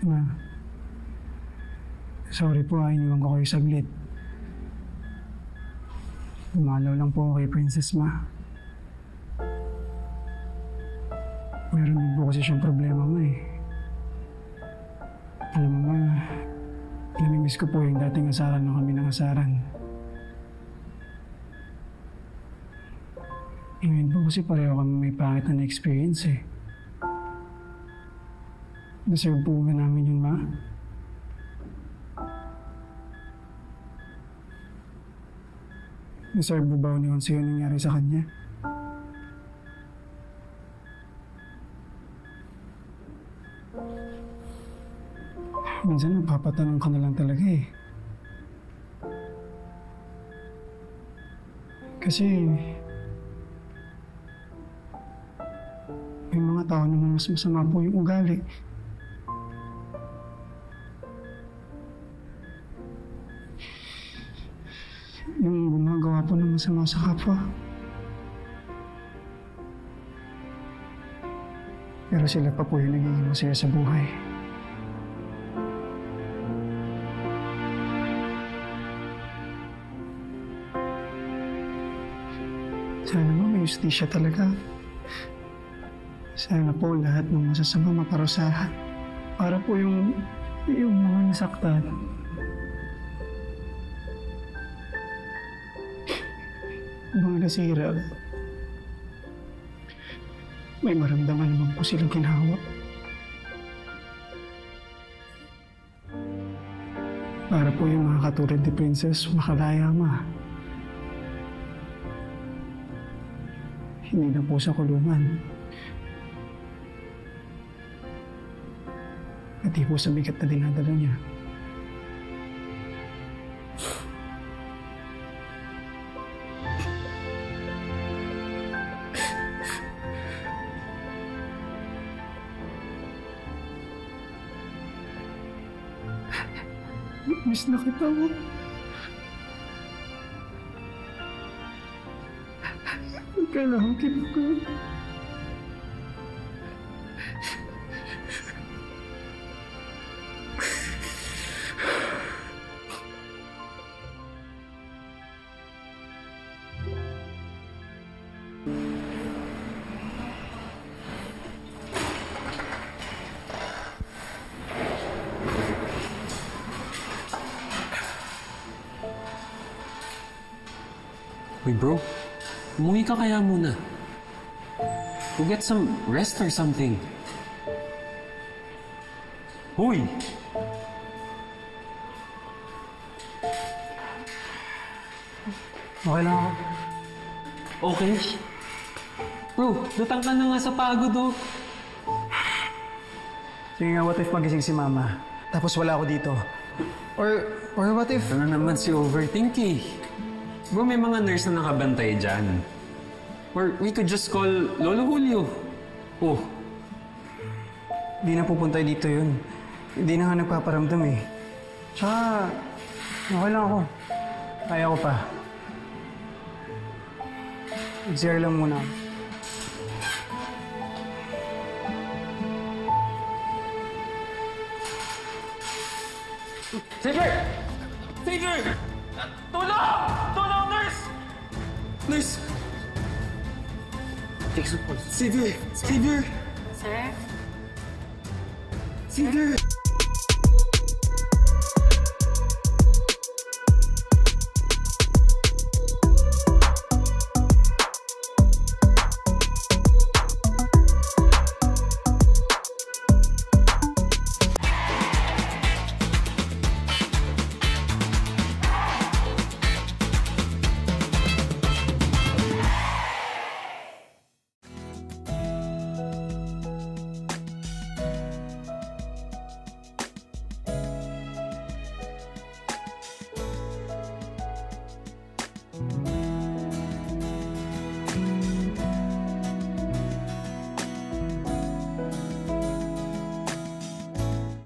Ma, sorry po iniwan ko kayo saglit. Dumalaw lang po ako kay Princess, Ma. Meron din po kasi siyang problema, Ma eh. Alam mo, Ma, namimiss ko po yung dating asaran nung kami ng asaran. Ngayon po kasi pareho kami may pangit na experience eh. Deserve po ba namin yun, Ma? Deserve mo ba uniwan sa'yo nangyari sa kanya? Minsan napapatanong ka na lang talaga eh. Kasi may mga tao na mas masama po yung ugali. Yung gumagawa po ng masama sa kapwa. Pero sila pa po yung nagiging masaya sa buhay. Sana mo may justisya talaga. Sana po lahat ng masasama maparusahan. Para po yung mga nasaktan. Mga nasira. May maramdaman naman po silang kinhawa. Para po yung mga katulad ni Princess makalaya, Ma. Hindi na po sa kulungan. At di po sa bigat na dinadala niya. Miss na kita mo. Kailangan kita ko. Uy, bro. Umuwi ka kaya muna. Go get some rest or something. Huy! Okay lang ako. Okay? Bro, lutang ka na nga sa pagod, oh. Sige nga, what if magising si Mama? Tapos wala ako dito. Or what if... Ano naman si overthink eh. Bro, may mga nurse na nakabantay dyan. Or we could just call Lolo Julio. Oh. Di na pupunta dito yun. Hindi na nga nagpaparamdam eh. Tsaka, okay lang ako. Kaya ko pa. Mag-zero lang muna. Savior! Savior! Tulong! Tulong, nurse! Nurse! Take some pulse. Savior! Savior! Sir? Savior!